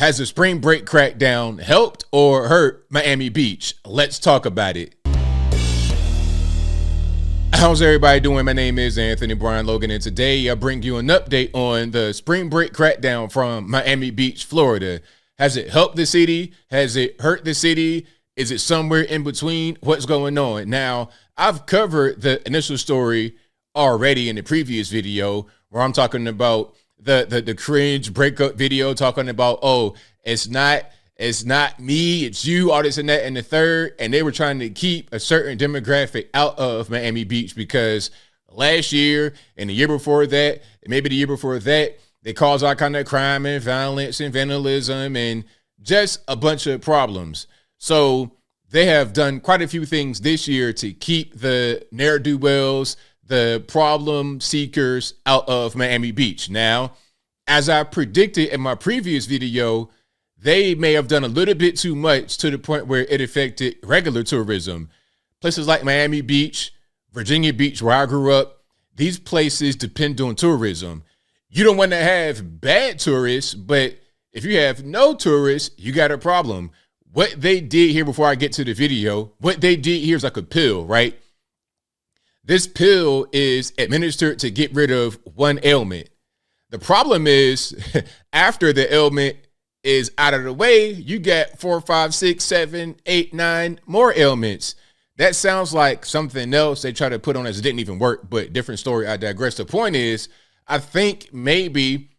Has the spring break crackdown helped or hurt Miami Beach? Let's talk about it. How's everybody doing? My name is Anthony Brian Logan, and today I bring you an update on the spring break crackdown from Miami Beach, Florida. Has it helped the city? Has it hurt the city? Is it somewhere in between? What's going on? Now, I've covered the initial story already in the previous video where I'm talking about the cringe breakup video, talking about, oh, it's not me, it's you, all this and that and the third. And they were trying to keep a certain demographic out of Miami Beach because last year and the year before that, and maybe the year before that, they caused all kind of crime and violence and vandalism and just a bunch of problems. So they have done quite a few things this year to keep the ne'er-do-wells, the problem seekers out of Miami Beach. Now, as I predicted in my previous video, they may have done a little bit too much to the point where it affected regular tourism. Places like Miami Beach, Virginia Beach, where I grew up, these places depend on tourism. You don't want to have bad tourists, but if you have no tourists, you got a problem. What they did here, before I get to the video, what they did here is like a pill, right? This pill is administered to get rid of one ailment. The problem is after the ailment is out of the way, you got 4, 5, 6, 7, 8, 9 more ailments. That sounds like something else they try to put on as it didn't even work, but different story. I digress. The point is, I think maybe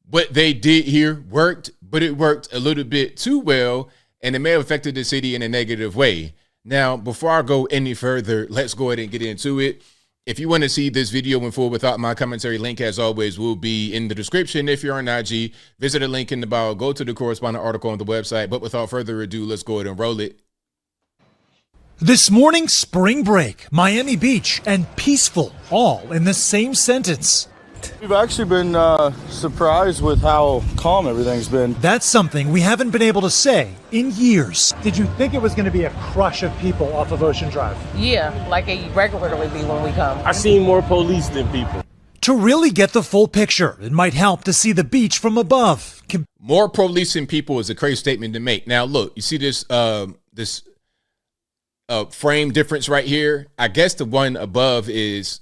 what they did here worked, but it worked a little bit too well, and it may have affected the city in a negative way. Now, before I go any further, let's go ahead and get into it. If you want to see this video in full without my commentary, link as always will be in the description. If you're on IG, visit the link in the bio, go to the corresponding article on the website. But without further ado, let's go ahead and roll it. This morning, spring break, Miami Beach, and peaceful, all in the same sentence. We've actually been surprised with how calm everything's been. That's something we haven't been able to say in years. Did you think it was going to be a crush of people off of Ocean Drive? Yeah, like it regularly be when we come. I seen more police than people. To really get the full picture, it might help to see the beach from above. More police than people is a crazy statement to make. Now, look, you see this frame difference right here? I guess the one above is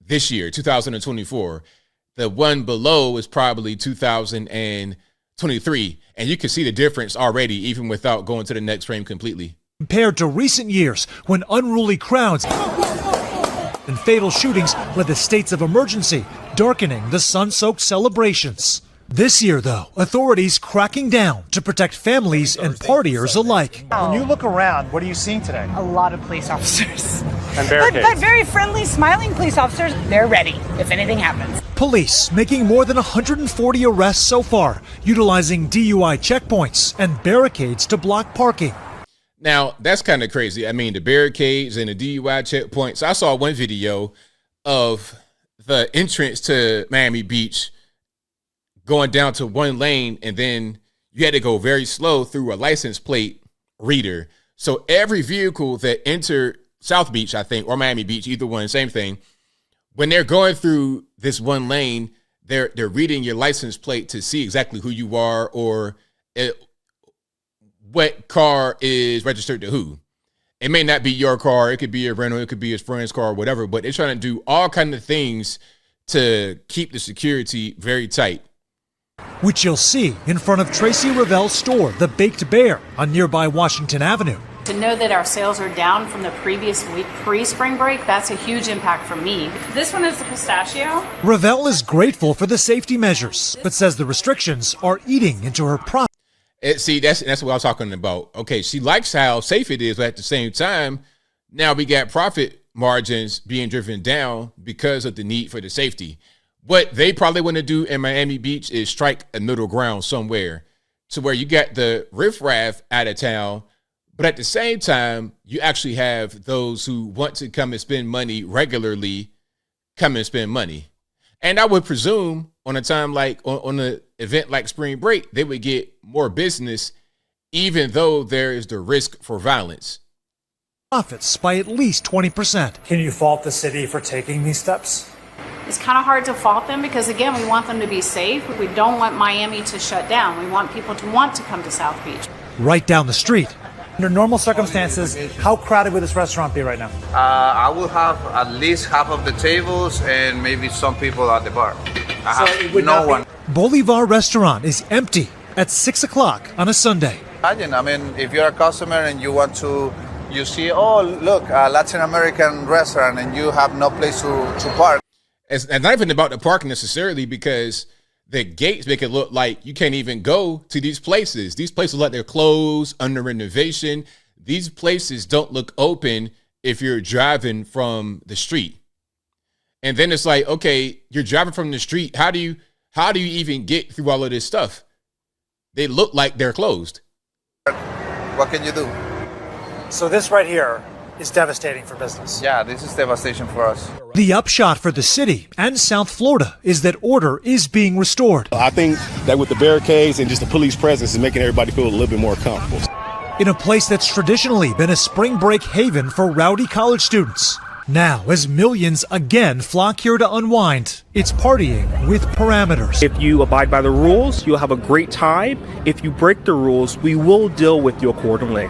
this year, 2024. The one below is probably 2023. And you can see the difference already, even without going to the next frame completely. Compared to recent years, when unruly crowds and fatal shootings led to states of emergency, darkening the sun-soaked celebrations. This year, though, authorities cracking down to protect families and partiers alike. When you look around, what are you seeing today? A lot of police officers. And barricades. But very friendly, smiling police officers. They're ready if anything happens. Police making more than 140 arrests so far, utilizing DUI checkpoints and barricades to block parking. Now, that's kind of crazy. I mean, the barricades and the DUI checkpoints. I saw one video of the entrance to Miami Beach going down to one lane, and then you had to go very slow through a license plate reader. So every vehicle that entered South Beach, I think, or Miami Beach, either one, same thing, when they're going through this one lane, they're reading your license plate to see exactly who you are or what car is registered to who. It may not be your car. It could be a rental. It could be his friend's car or whatever, but they're trying to do all kinds of things to keep the security very tight. Which you'll see in front of Tracy Ravel's store, The Baked Bear, on nearby Washington Avenue. To know that our sales are down from the previous week pre-spring break, that's a huge impact for me. This one is the pistachio. Ravel is grateful for the safety measures, but says the restrictions are eating into her profit. See, that's what I was talking about. Okay, she likes how safe it is, but at the same time, now we got profit margins being driven down because of the need for the safety. What they probably want to do in Miami Beach is strike a middle ground somewhere to where you got the riffraff out of town, but at the same time, you actually have those who want to come and spend money regularly come and spend money. And I would presume on a time like on an event like spring break, they would get more business, even though there is the risk for violence. Profits by at least 20%. Can you fault the city for taking these steps? It's kind of hard to fault them because, again, we want them to be safe. We don't want Miami to shut down. We want people to want to come to South Beach. Right down the street, Under normal circumstances, how crowded would this restaurant be right now? I will have at least half of the tables and maybe some people at the bar. I have no one. Bolivar Restaurant is empty at 6 o'clock on a Sunday. Imagine, I mean, if you're a customer and you want to, you see, oh, look, a Latin American restaurant and you have no place to park. It's not even about the parking necessarily, because the gates make it look like you can't even go to these places. These places look like they're closed, under renovation. These places don't look open if you're driving from the street. And then it's like, okay, you're driving from the street. How do you even get through all of this stuff? They look like they're closed. What can you do? So this right here is devastating for business. Yeah, this is devastation for us. The upshot for the city and South Florida is that order is being restored. I think that with the barricades and just the police presence is making everybody feel a little bit more comfortable. In a place that's traditionally been a spring break haven for rowdy college students. Now, as millions again flock here to unwind, it's partying with parameters. If you abide by the rules, you'll have a great time. If you break the rules, we will deal with you accordingly.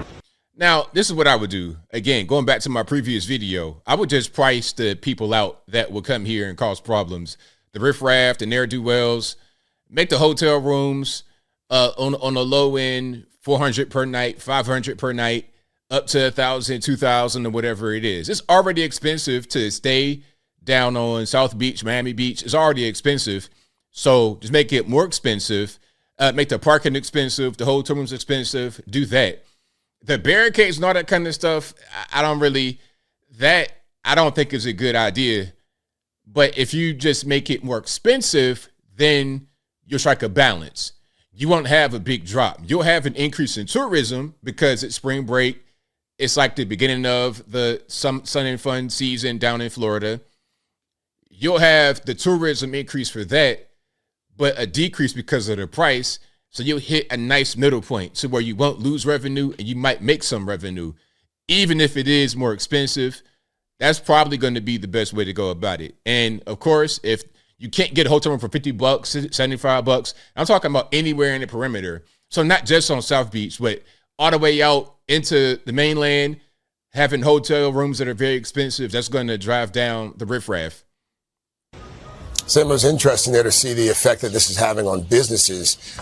Now, this is what I would do. Again, going back to my previous video, I would just price the people out that would come here and cause problems. The riffraff, the ne'er-do-wells, make the hotel rooms on the low end, 400 per night, 500 per night, up to 1,000, 2,000, or whatever it is. It's already expensive to stay down on South Beach, Miami Beach. It's already expensive. So just make it more expensive. Make the parking expensive, the hotel rooms expensive. Do that. The barricades and all that kind of stuff, I don't think is a good idea. But if you just make it more expensive, then you'll strike a balance. You won't have a big drop. You'll have an increase in tourism because it's spring break. It's like the beginning of the sun and fun season down in Florida. You'll have the tourism increase for that, but a decrease because of the price. So you'll hit a nice middle point to where you won't lose revenue and you might make some revenue. Even if it is more expensive, that's probably going to be the best way to go about it. And of course, if you can't get a hotel room for $50, $75, I'm talking about anywhere in the perimeter. So not just on South Beach, but all the way out into the mainland, having hotel rooms that are very expensive, that's going to drive down the riffraff. Sam, it was interesting there to see the effect that this is having on businesses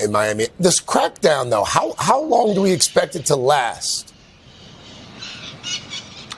in Miami. This crackdown, though, how long do we expect it to last?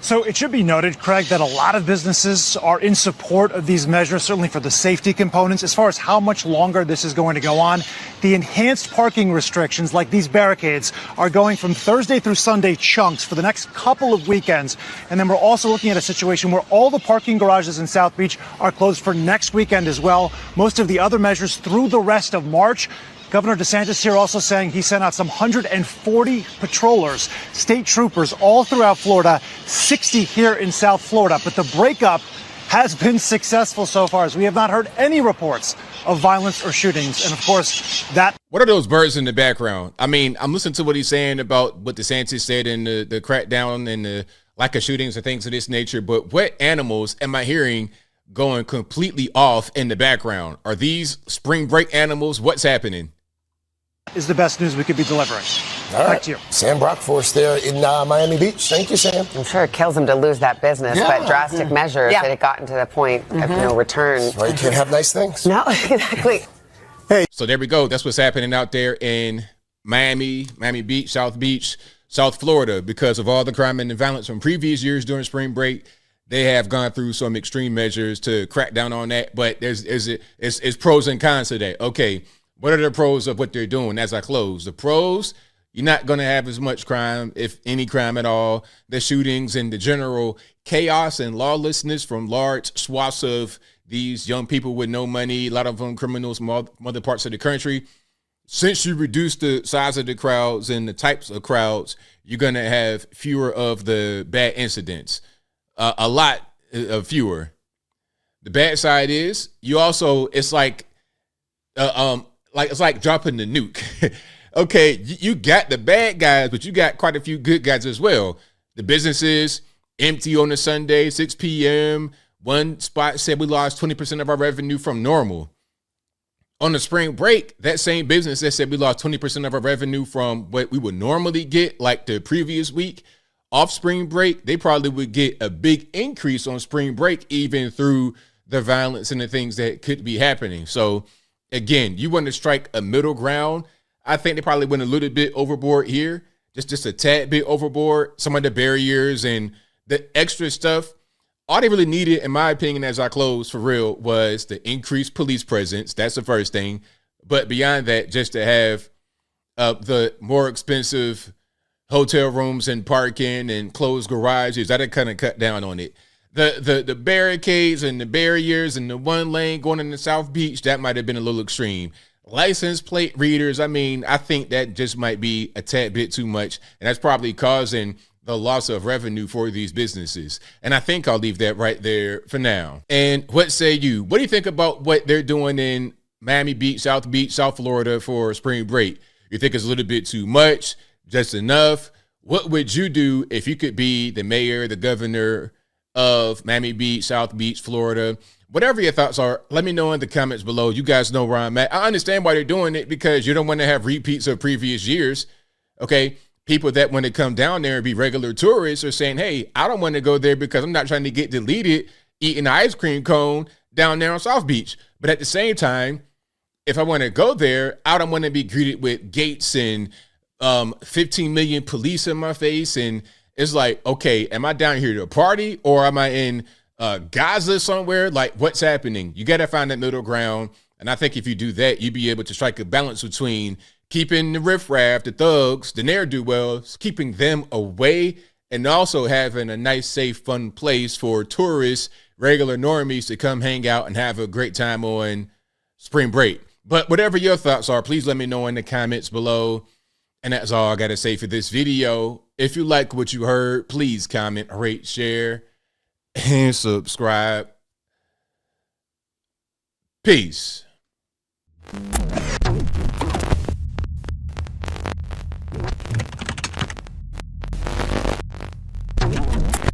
So it should be noted, Craig, that a lot of businesses are in support of these measures, certainly for the safety components. As far as how much longer this is going to go on, the enhanced parking restrictions, like these barricades, are going from Thursday through Sunday chunks for the next couple of weekends. And then we're also looking at a situation where all the parking garages in South Beach are closed for next weekend as well. Most of the other measures through the rest of March. Governor DeSantis here also saying he sent out some 140 patrollers, state troopers all throughout Florida, 60 here in South Florida. But the breakup has been successful so far, as we have not heard any reports of violence or shootings. And of course, What are those birds in the background? I mean, I'm listening to what he's saying about what DeSantis said in the crackdown and the lack of shootings and things of this nature. But what animals am I hearing going completely off in the background? Are these spring break animals? What's happening? is the best news we could be delivering. All right. Back to you. Sam Brockforce there in Miami Beach. Thank you, Sam. I'm sure it kills him to lose that business, Yeah. but drastic measures that it gotten to the point of no return. That's why you can't have nice things. No, exactly. So there we go. That's what's happening out there in Miami, Miami Beach, South Florida, because of all the crime and the violence from previous years during spring break. They have gone through some extreme measures to crack down on that, but it's pros and cons to that. Okay, what are the pros of what they're doing as I close? The pros, you're not going to have as much crime, if any crime at all. The shootings and the general chaos and lawlessness from large swaths of these young people with no money, a lot of them criminals from other parts of the country. Since you reduce the size of the crowds and the types of crowds, you're going to have fewer of the bad incidents. A lot of fewer. The bad side is you also, it's like it's like dropping the nuke. Okay, you got the bad guys, but you got quite a few good guys as well. The businesses empty on a Sunday, 6 p.m., One spot said we lost 20% of our revenue from normal. On the spring break, that same business that said we lost 20% of our revenue from what we would normally get, like the previous week, off spring break, they probably would get a big increase on spring break, even through the violence and the things that could be happening. So again, you want to strike a middle ground. I think they probably went a little bit overboard here, just a tad bit overboard. Some of the barriers and the extra stuff, all they really needed, in my opinion, as I close for real, was the increased police presence. That's the first thing. But beyond that, just to have the more expensive hotel rooms and parking and closed garages, that'd kind of cut down on it. The barricades and the barriers and the one lane going in the South Beach, that might have been a little extreme. License plate readers, I mean, I think that just might be a tad bit too much, and that's probably causing the loss of revenue for these businesses. And I think I'll leave that right there for now. And what say you? What do you think about what they're doing in Miami Beach, South Florida for spring break? You think it's a little bit too much, just enough? What would you do if you could be the mayor, the governor of Miami Beach, South Beach, Florida? Whatever your thoughts are, let me know in the comments below. You guys know where I'm at. I understand why they're doing it, because you don't want to have repeats of previous years. Okay, people that when they come down there and be regular tourists are saying, hey, I don't want to go there because I'm not trying to get deleted eating an ice cream cone down there on South Beach. But at the same time, if I want to go there, I don't want to be greeted with gates and 15 million police in my face. And it's like, okay, am I down here to party, or am I in Gaza somewhere? Like, what's happening? You got to find that middle ground. And I think if you do that, you'd be able to strike a balance between keeping the riffraff, the thugs, the ne'er-do-wells, keeping them away, and also having a nice, safe, fun place for tourists, regular normies to come hang out and have a great time on spring break. But whatever your thoughts are, please let me know in the comments below. And that's all I got to say for this video. If you like what you heard, please comment, rate, share, and subscribe. Peace.